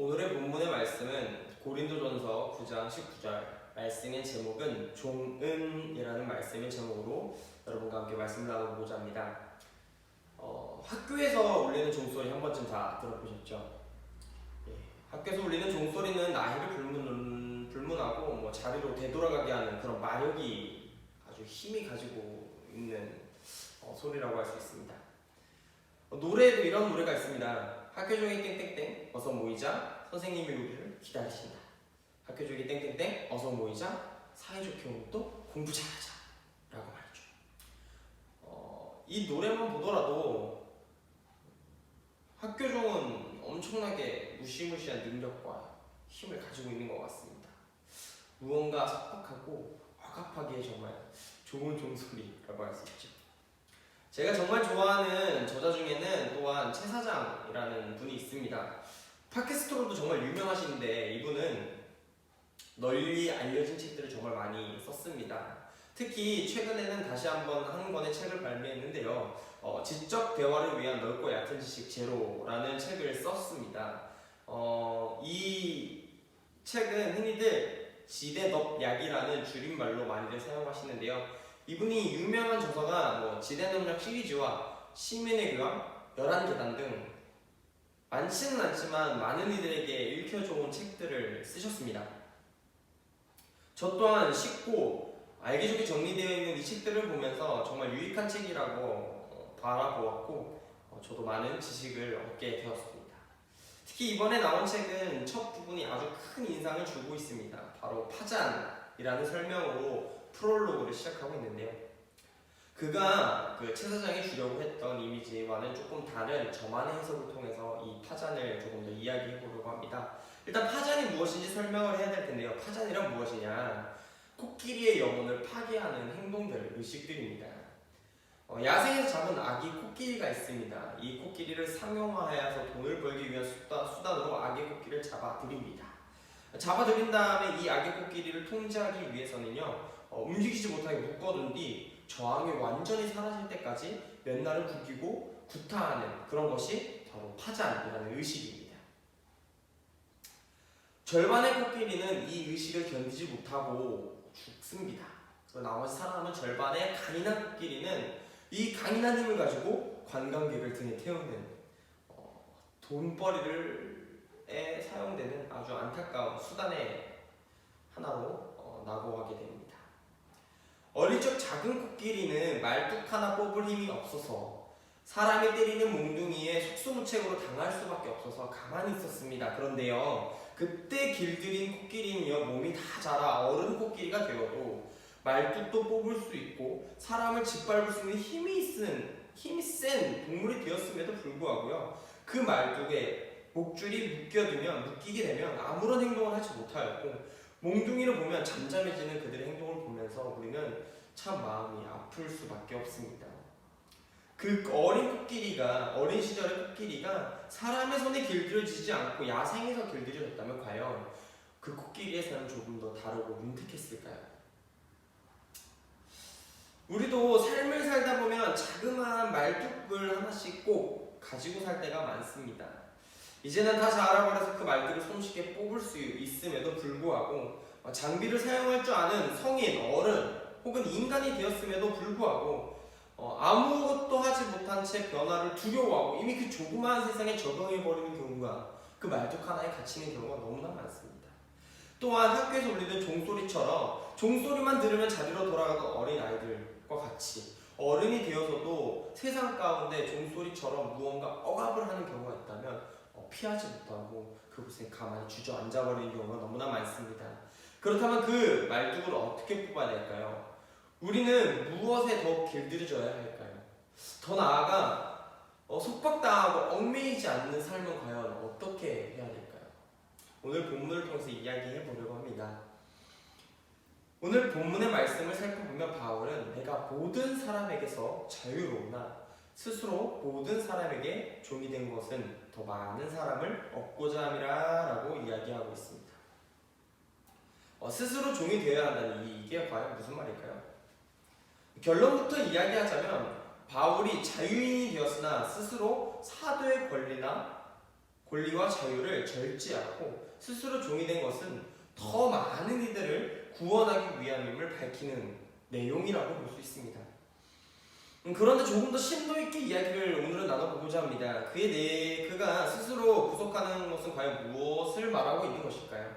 오늘의 본문의 말씀은 고린도전서 9장 19절, 말씀의 제목은 종은이라는 말씀의 제목으로 여러분과 함께 말씀을 나눠보고자 합니다. 학교에서 울리는 종소리 한 번쯤 다 들어보셨죠? 예, 학교에서 울리는 종소리는 나이를 불문하고 자리로 되돌아가게 하는 그런 마력이 아주 힘이 가지고 있는 소리라고 할 수 있습니다. 노래에도 이런 노래가 있습니다. 학교 종이 땡땡땡 어서 모이자, 선생님이 우리를 기다리신다. 학교 종이 땡땡땡 어서 모이자, 사이좋게 오늘 또 공부 잘하자 라고 말이죠. 이 노래만 보더라도 학교 종은 엄청나게 무시무시한 능력과 힘을 가지고 있는 것 같습니다. 무언가 섭박하고 억압하기에 정말 좋은 종소리라고 할 수 있죠. 제가 정말 좋아하는 저자 중에는 또한 최 사장이라는 분이 있습니다. 팟캐스트로도 정말 유명하신데 이분은 널리 알려진 책들을 정말 많이 썼습니다. 특히 최근에는 다시 한번 한 권의 책을 발매했는데요. 지적 대화를 위한 넓고 얕은 지식 제로라는 책을 썼습니다. 이 책은 흔히들 지대넙약이라는 줄임말로 많이들 사용하시는데요. 이분이 유명한 저서가 지대넘력 시리즈와 시민의 교황, 11계단 등 많지는 않지만 많은 이들에게 읽혀져온 책들을 쓰셨습니다. 저 또한 쉽고 알기 좋게 정리되어 있는 이 책들을 보면서 정말 유익한 책이라고 바라보았고 저도 많은 지식을 얻게 되었습니다. 특히 이번에 나온 책은 첫 부분이 아주 큰 인상을 주고 있습니다. 바로 파잔이라는 설명으로 프롤로그를 시작하고 있는데요. 그가 최 사장이 주려고 했던 이미지와는 조금 다른 저만의 해석을 통해서 이 파잔을 조금 더 이야기해 보려고 합니다. 일단 파잔이 무엇인지 설명을 해야 될 텐데요. 파잔이란 무엇이냐? 코끼리의 영혼을 파괴하는 행동들, 의식들입니다. 야생에서 잡은 아기 코끼리가 있습니다. 이 코끼리를 상용화하여서 돈을 벌기 위한 수단으로 아기 코끼리를 잡아들입니다. 잡아들인 다음에 이 아기 코끼리를 통제하기 위해서는요, 움직이지 못하게 묶어둔 뒤 저항이 완전히 사라질 때까지 몇 날을 굶기고 구타하는 그런 것이 바로 파잔이라는 의식입니다. 절반의 코끼리는 이 의식을 견디지 못하고 죽습니다. 그리고 나머지 살아남은 절반의 강인한 코끼리는 이 강인한 힘을 가지고 관광객을 등에 태우는 돈벌이에 사용되는 아주 안타까운 수단의 하나로 낙오하게 됩니다. 어릴 적 작은 코끼리는 말뚝 하나 뽑을 힘이 없어서 사람이 때리는 몽둥이에 속수무책으로 당할 수밖에 없어서 가만히 있었습니다. 그런데요, 그때 길들인 코끼리는요, 몸이 다 자라 어른 코끼리가 되어도 말뚝도 뽑을 수 있고 사람을 짓밟을 수 있는 힘이 센 동물이 되었음에도 불구하고요, 그 말뚝에 목줄이 묶이게 되면 아무런 행동을 하지 못하였고, 몽둥이를 보면 잠잠해지는 그들의 행동을 보면서 우리는 참 마음이 아플 수밖에 없습니다. 그 어린 시절의 코끼리가 사람의 손에 길들여지지 않고 야생에서 길들여졌다면 과연 그 코끼리의 삶은 조금 더 다르고 윤택했을까요? 우리도 삶을 살다 보면 자그마한 말뚝을 하나씩 꼭 가지고 살 때가 많습니다. 이제는 다 자라버려서 그 말들을 손쉽게 뽑을 수 있음에도 불구하고 장비를 사용할 줄 아는 성인, 어른 혹은 인간이 되었음에도 불구하고 아무것도 하지 못한 채 변화를 두려워하고 이미 그 조그마한 세상에 적응해버리는 경우가 그 말뚝 하나에 갇히는 경우가 너무나 많습니다. 또한 학교에서 울리는 종소리처럼 종소리만 들으면 자리로 돌아가던 어린 아이들과 같이 어른이 되어서도 세상 가운데 종소리처럼 무언가 억압을 하는 경우가 있다면 피하지 못하고 그곳에 가만히 주저앉아버리는 경우가 너무나 많습니다. 그렇다면 그 말뚝을 어떻게 뽑아야 될까요? 우리는 무엇에 더 길들여져야 할까요? 더 나아가 속박당하고 얽매이지 않는 삶은 과연 어떻게 해야 될까요? 오늘 본문을 통해서 이야기해 보려고 합니다. 오늘 본문의 말씀을 살펴보면 바울은 내가 모든 사람에게서 자유로우나 스스로 모든 사람에게 종이 된 것은 더 많은 사람을 얻고자 함이라 라고 이야기하고 있습니다. 스스로 종이 되어야 한다는 이게 과연 무슨 말일까요? 결론부터 이야기하자면 바울이 자유인이 되었으나 스스로 사도의 권리나 권리와 자유를 절제하고 스스로 종이 된 것은 더 많은 이들을 구원하기 위함임을 밝히는 내용이라고 볼 수 있습니다. 그런데 조금 더 심도 있게 이야기를 오늘은 나눠보고자 합니다. 그가 스스로 구속하는 것은 과연 무엇을 말하고 있는 것일까요?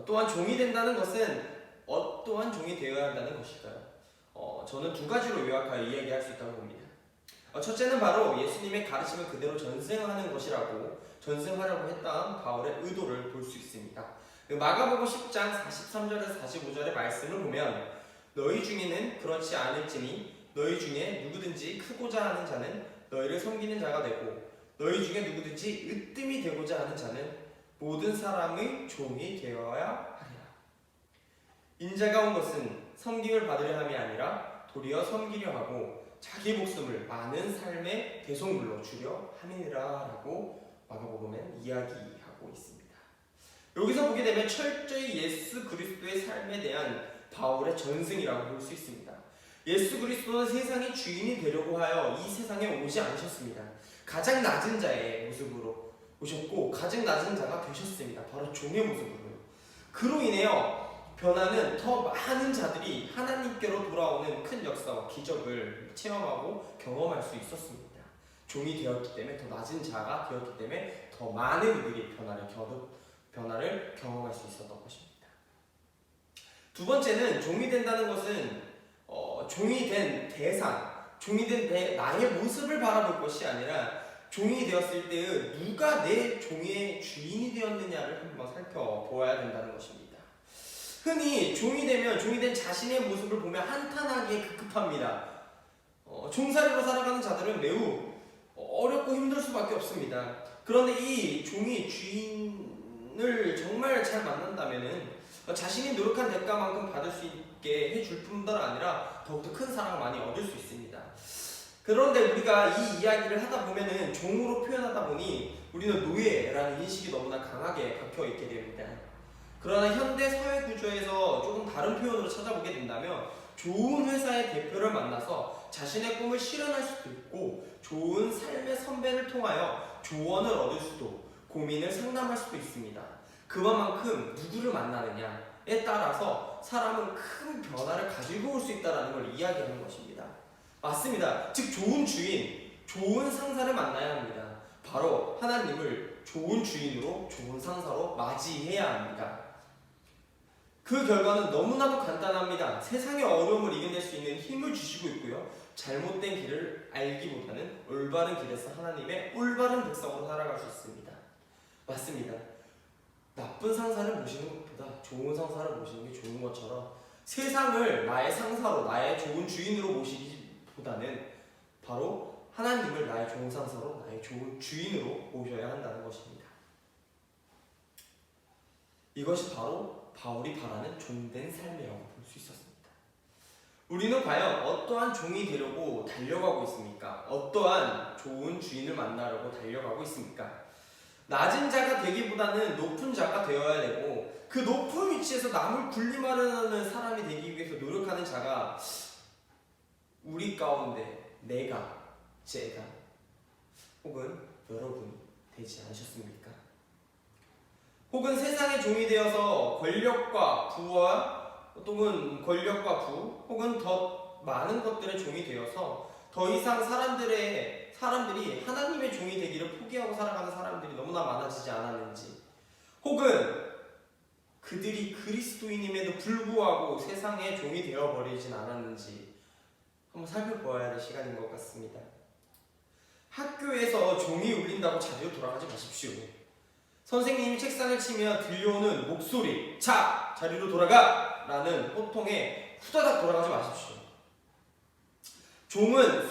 또한 종이 된다는 것은 어떠한 종이 되어야 한다는 것일까요? 저는 두 가지로 요약하여 이야기할 수 있다고 봅니다. 첫째는 바로 예수님의 가르침을 그대로 전승하는 것이라고 전승하려고 했던 바울의 의도를 볼 수 있습니다. 마가복음 10장 43절에서 45절의 말씀을 보면 너희 중에는 그렇지 않을지니 너희 중에 누구든지 크고자 하는 자는 너희를 섬기는 자가 되고 너희 중에 누구든지 으뜸이 되고자 하는 자는 모든 사람의 종이 되어야 하리라. 인자가 온 것은 섬김을 받으려 함이 아니라 도리어 섬기려 하고 자기 목숨을 많은 삶의 대속물로 주려 함이니라 라고 마가복음엔 이야기하고 있습니다. 여기서 보게 되면 철저히 예수 그리스도의 삶에 대한 바울의 전승이라고 볼 수 있습니다. 예수 그리스도는 세상의 주인이 되려고 하여 이 세상에 오지 않으셨습니다. 가장 낮은 자의 모습으로 오셨고 가장 낮은 자가 되셨습니다. 바로 종의 모습으로요. 그로 인하여 변화는 더 많은 자들이 하나님께로 돌아오는 큰 역사와 기적을 체험하고 경험할 수 있었습니다. 종이 되었기 때문에 더 낮은 자가 되었기 때문에 더 많은 이들이 변화를 경험할 수 있었던 것입니다. 두 번째는 종이 된다는 것은 종이 된 대상, 종이 된 나의 모습을 바라볼 것이 아니라 종이 되었을 때의 누가 내 종의 주인이 되었느냐를 한번 살펴보아야 된다는 것입니다. 흔히 종이 된 자신의 모습을 보며 한탄하기에 급급합니다. 종살이로 살아가는 자들은 매우 어렵고 힘들 수밖에 없습니다. 그런데 이 종이 주인을 정말 잘 만난다면은 자신이 노력한 대가만큼 받을 수 있게 해줄 뿐만 아니라 더욱더 큰 사랑을 많이 얻을 수 있습니다. 그런데 우리가 이 이야기를 하다 보면은 종으로 표현하다 보니 우리는 노예라는 인식이 너무나 강하게 박혀있게 됩니다. 그러나 현대 사회 구조에서 조금 다른 표현으로 찾아보게 된다면 좋은 회사의 대표를 만나서 자신의 꿈을 실현할 수도 있고 좋은 삶의 선배를 통하여 조언을 얻을 수도 고민을 상담할 수도 있습니다. 그만큼 누구를 만나느냐에 따라서 사람은 큰 변화를 가지고 올 수 있다는 걸 이야기하는 것입니다. 맞습니다. 즉 좋은 주인, 좋은 상사를 만나야 합니다. 바로 하나님을 좋은 주인으로 좋은 상사로 맞이해야 합니다. 그 결과는 너무나도 간단합니다. 세상의 어려움을 이겨낼 수 있는 힘을 주시고 있고요. 잘못된 길을 알기보다는 올바른 길에서 하나님의 올바른 백성으로 살아갈 수 있습니다. 맞습니다. 나쁜 상사를 모시는 것보다 좋은 상사를 모시는 게 좋은 것처럼 세상을 나의 상사로 나의 좋은 주인으로 모시기보다는 바로 하나님을 나의 좋은 상사로 나의 좋은 주인으로 모셔야 한다는 것입니다. 이것이 바로 바울이 바라는 종된 삶이라고 볼 수 있었습니다. 우리는 과연 어떠한 종이 되려고 달려가고 있습니까? 어떠한 좋은 주인을 만나려고 달려가고 있습니까? 낮은 자가 되기보다는 높은 자가 되어야 되고 그 높은 위치에서 남을 군림하려는 사람이 되기 위해서 노력하는 자가 우리 가운데 제가 혹은 여러분이 되지 않으셨습니까? 혹은 세상의 종이 되어서 권력과 부 혹은 더 많은 것들의 종이 되어서 더 이상 사람들이 하나님의 종이 되기를 포기하고 살아가는 사람들이 너무나 많아지지 않았는지, 혹은 그들이 그리스도인임에도 불구하고 세상의 종이 되어버리진 않았는지 한번 살펴보아야 할 시간인 것 같습니다. 학교에서 종이 울린다고 자리로 돌아가지 마십시오. 선생님이 책상을 치며 들려오는 목소리, 자! 자리로 돌아가! 라는 호통에 후다닥 돌아가지 마십시오. 종은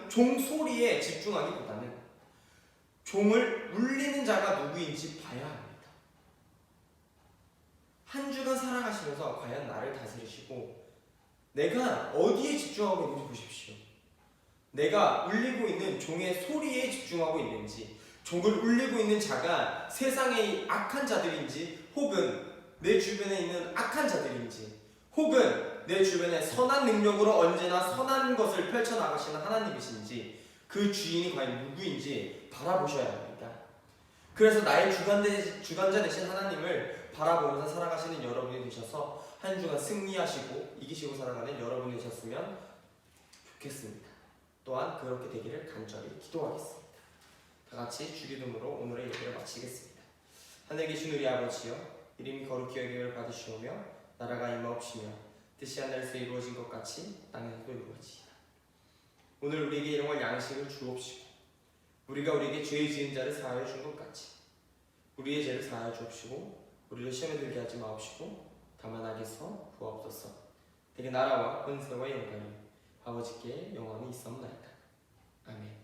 종소리에 집중하기보다는 종을 울리는 자가 누구인지 봐야 합니다. 한 주간 살아가시면서 과연 나를 다스리시고 내가 어디에 집중하고 있는지 보십시오. 내가 울리고 있는 종의 소리에 집중하고 있는지, 종을 울리고 있는 자가 세상의 악한 자들인지, 혹은 내 주변에 있는 악한 자들인지, 혹은 내 주변에 선한 능력으로 언제나 선한 것을 펼쳐나가시는 하나님이신지, 그 주인이 과연 누구인지 바라보셔야 합니다. 그래서 나의 주관자 되신 하나님을 바라보면서 살아가시는 여러분이 되셔서 한 주간 승리하시고 이기시고 살아가는 여러분이 되셨으면 좋겠습니다. 또한 그렇게 되기를 간절히 기도하겠습니다. 다 같이 주기도문으로 오늘의 예배를 마치겠습니다. 하늘에 계신 우리 아버지여, 이름이 거룩히 여김을 받으시오며 나라가 임하옵시며 뜻이 하늘에서 이루어진 것 같이 땅에서도 이루어지이다. 오늘 우리에게 일용할 양식을 주옵시고 우리가 우리에게 죄 지은 자를 사하여 준 것 같이 우리의 죄를 사하여 주옵시고 우리를 시험에 들게 하지 마옵시고 다만 악에서 구하옵소서. 되게 나라와 은혜와 영광이 아버지께 영원히 있사옵나이다. 아멘.